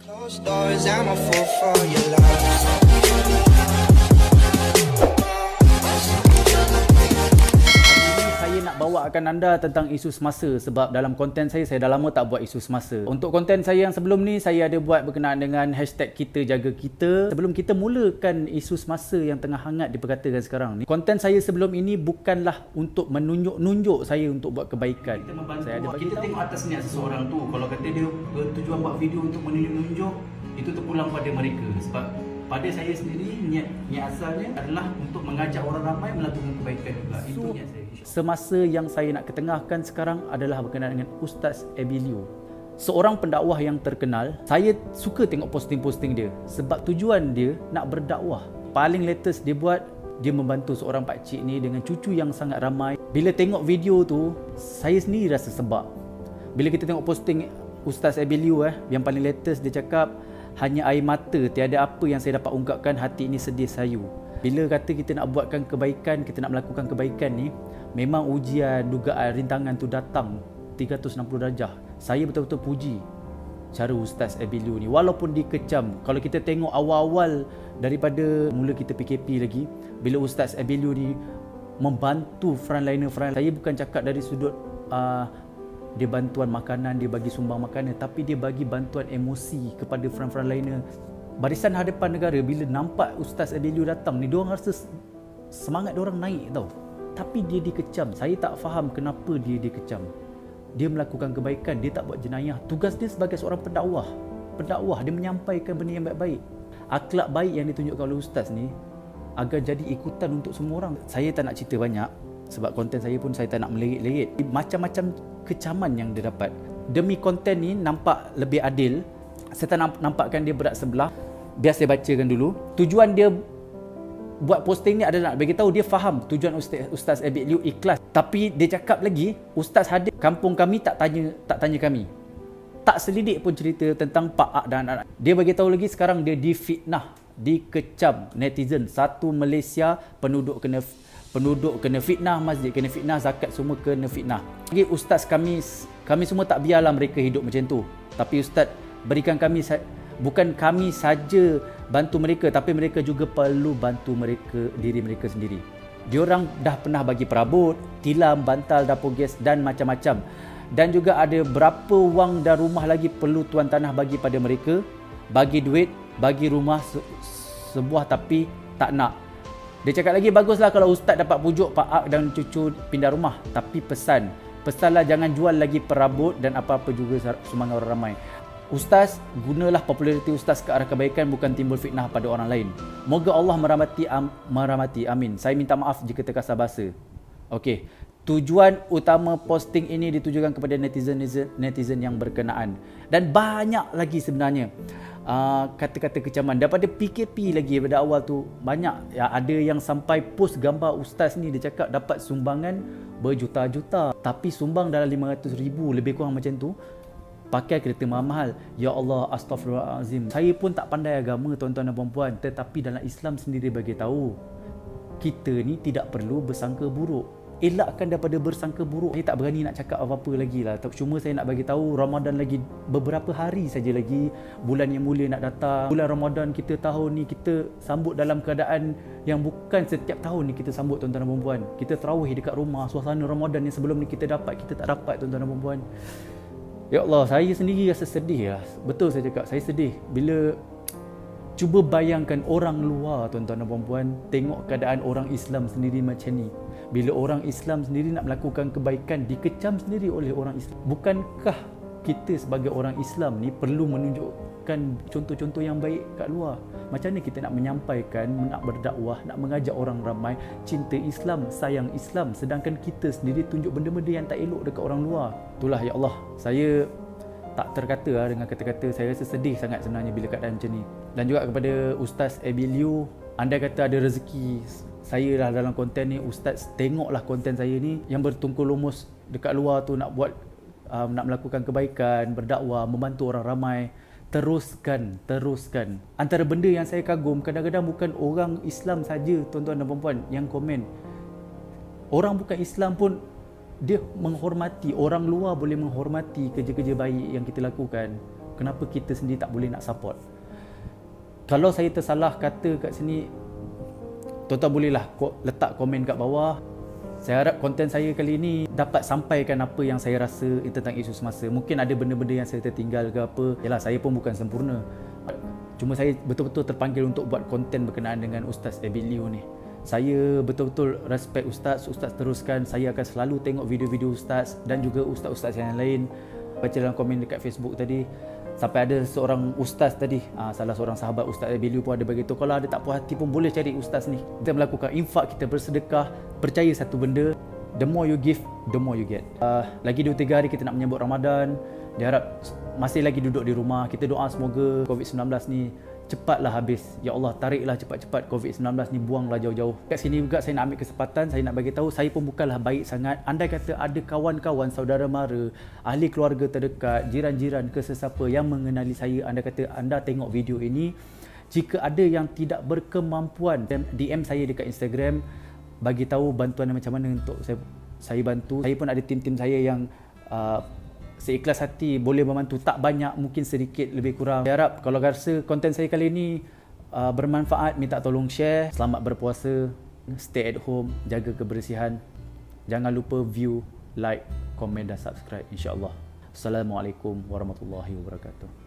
Closed doors, I'm a fool for your love. Saya nak bawakan anda tentang isu semasa sebab dalam konten saya dah lama tak buat isu semasa. Untuk konten saya yang sebelum ni, saya ada buat berkenaan dengan hashtag kita jaga kita. Sebelum kita mulakan isu semasa yang tengah hangat diperkatakan sekarang ni, konten saya sebelum ini bukanlah untuk menunjuk-nunjuk saya untuk buat kebaikan. Kita membantu, saya ada bagi kita tengok atas niat seseorang tu. Kalau kata dia bertujuan buat video untuk menunjuk-nunjuk, itu terpulang pada mereka. Sebab pada saya sendiri, niat asalnya adalah untuk mengajak orang ramai melakukan kebaikan juga. Itu niat saya. Semasa yang saya nak ketengahkan sekarang adalah berkenaan dengan Ustaz Abilio. Seorang pendakwah yang terkenal. Saya suka tengok posting-posting dia sebab tujuan dia nak berdakwah. Paling latest dia buat, dia membantu seorang pakcik ni dengan cucu yang sangat ramai. Bila tengok video tu, saya sendiri rasa sebab. Bila kita tengok posting Ustaz Abilio yang paling latest, dia cakap, hanya air mata, tiada apa yang saya dapat ungkapkan, hati ini sedih sayu. Bila kata kita nak buatkan kebaikan, kita nak melakukan kebaikan ni, memang ujian, dugaan, rintangan tu datang 360 darjah. Saya betul-betul puji cara Ustaz Abilio ni. Walaupun dikecam, kalau kita tengok awal-awal daripada mula kita PKP lagi, bila Ustaz Abilio ni membantu frontliner, saya bukan cakap dari sudut dia bantuan makanan, dia bagi sumbang makanan, tapi dia bagi bantuan emosi kepada frontliner. Barisan hadapan negara, bila nampak Ustaz Abilio datang ni, diorang rasa semangat diorang naik tau. Tapi dia dikecam. Saya tak faham kenapa dia dikecam. Dia melakukan kebaikan, dia tak buat jenayah. Tugas dia sebagai seorang pendakwah. Dia menyampaikan benda yang baik-baik. Akhlak baik yang ditunjukkan oleh Ustaz ni agar jadi ikutan untuk semua orang. Saya tak nak cerita banyak sebab konten saya pun saya tak nak melerit-lerit. Macam-macam kecaman yang dia dapat. Demi konten ni nampak lebih adil, saya tak nampakkan dia berat sebelah. Biar saya bacakan dulu. Tujuan dia buat posting ni adalah nak bagi tahu dia faham tujuan Ustaz Abilio ikhlas. Tapi dia cakap lagi, Ustaz hadir kampung kami tak tanya kami. Tak selidik pun cerita tentang Pak Ak dan anak. Dia bagi tahu lagi sekarang dia difitnah, dikecam netizen. Satu Malaysia penduduk kena fitnah, masjid kena fitnah, zakat semua kena fitnah. Lagi Ustaz kami semua tak biarlah mereka hidup macam tu. Tapi Ustaz berikan kami, bukan kami saja bantu mereka, tapi mereka juga perlu bantu diri mereka sendiri. Diorang dah pernah bagi perabot, tilam, bantal, dapur gas dan macam-macam. Dan juga ada berapa wang dan rumah lagi perlu tuan tanah bagi pada mereka. Bagi duit, bagi rumah sebuah tapi tak nak. Dia cakap lagi, baguslah kalau Ustaz dapat pujuk Pak Ak dan cucu pindah rumah. Tapi pesanlah jangan jual lagi perabot dan apa-apa juga sumbangan orang ramai. Ustaz, gunalah populariti Ustaz ke arah kebaikan, bukan timbul fitnah pada orang lain. Moga Allah merahmati. Amin. Saya minta maaf jika terkasar bahasa. Okey. Tujuan utama posting ini ditujukan kepada netizen yang berkenaan. Dan banyak lagi sebenarnya kata-kata kecaman. Daripada PKP lagi pada awal tu, banyak. Ya, ada yang sampai post gambar Ustaz ni, dia cakap dapat sumbangan berjuta-juta. Tapi sumbang dalam 500,000, lebih kurang macam tu. Pakai kereta mahal-mahal. Ya Allah, astaghfirullahalazim. Saya pun tak pandai agama, tuan-tuan dan puan-puan. Tetapi dalam Islam sendiri bagi tahu, kita ni tidak perlu bersangka buruk. Elakkan daripada bersangka buruk. Saya tak berani nak cakap apa-apa lagi lah. Cuma saya nak bagi tahu, Ramadan lagi beberapa hari saja lagi. Bulan yang mulia nak datang. Bulan Ramadan kita tahun ni kita sambut dalam keadaan yang bukan setiap tahun ni kita sambut, tuan-tuan dan puan-puan. Kita tarawih dekat rumah. Suasana Ramadan yang sebelum ni kita tak dapat, tuan-tuan dan puan-puan. Ya Allah, saya sendiri rasa sedih lah. Betul saya cakap, saya sedih. Bila cuba bayangkan orang luar, tuan-tuan dan puan-puan, tengok keadaan orang Islam sendiri macam ni. Bila orang Islam sendiri nak melakukan kebaikan, dikecam sendiri oleh orang Islam. Bukankah kita sebagai orang Islam ni perlu menunjukkan contoh-contoh yang baik kat luar? Macam mana kita nak menyampaikan, nak berdakwah, nak mengajak orang ramai cinta Islam, sayang Islam, sedangkan kita sendiri tunjuk benda-benda yang tak elok dekat orang luar? Itulah, ya Allah, saya tak terkata dengan kata-kata. Saya rasa sedih sangat sebenarnya bila keadaan macam ni. Dan juga kepada Ustaz Abilio, anda kata ada rezeki saya lah dalam konten ni. Ustaz, tengoklah konten saya ni yang bertungkul lumus dekat luar tu, nak buat nak melakukan kebaikan, berdakwah, membantu orang ramai. Teruskan. Antara benda yang saya kagum, kadang-kadang bukan orang Islam saja, tuan-tuan dan puan-puan, yang komen. Orang bukan Islam pun dia menghormati. Orang luar boleh menghormati kerja-kerja baik yang kita lakukan. kenapa kita sendiri tak boleh nak support? Kalau saya tersalah kata kat sini, tuan-tuan bolehlah letak komen kat bawah. Saya harap konten saya kali ini dapat sampaikan apa yang saya rasa tentang isu semasa. Mungkin ada benda-benda yang saya tertinggal ke apa. Yalah, saya pun bukan sempurna. Cuma saya betul-betul terpanggil untuk buat konten berkenaan dengan Ustaz Abid Liu ni. Saya betul-betul respect Ustaz. Ustaz teruskan. Saya akan selalu tengok video-video Ustaz dan juga Ustaz-Ustaz yang lain. Baca dalam komen dekat Facebook tadi, sampai ada seorang ustaz tadi, salah seorang sahabat Ustaz Abid Liu pun ada beritahu, kalau ada tak puas hati pun boleh cari ustaz ni. Kita melakukan infak, kita bersedekah. Percaya satu benda, the more you give, the more you get. Lagi 2-3 hari kita nak menyambut Ramadan. Diharap masih lagi duduk di rumah. Kita doa semoga COVID-19 ni cepatlah habis. Ya Allah, tariklah cepat-cepat COVID-19 ni, buanglah jauh-jauh. Kat sini juga saya nak ambil kesempatan, saya nak bagi tahu, saya pun bukanlah baik sangat. Andai kata ada kawan-kawan, saudara mara, ahli keluarga terdekat, jiran-jiran ke sesiapa yang mengenali saya, andai kata anda tengok video ini, jika ada yang tidak berkemampuan, DM saya dekat Instagram, bagi tahu bantuan macam mana untuk saya bantu. Saya pun ada tim-tim saya yang seikhlas hati boleh membantu, tak banyak, mungkin sedikit lebih kurang. Saya harap kalau rasa konten saya kali ini bermanfaat, minta tolong share. Selamat berpuasa, stay at home, jaga kebersihan. Jangan lupa view, like, komen dan subscribe, insya-Allah. Assalamualaikum warahmatullahi wabarakatuh.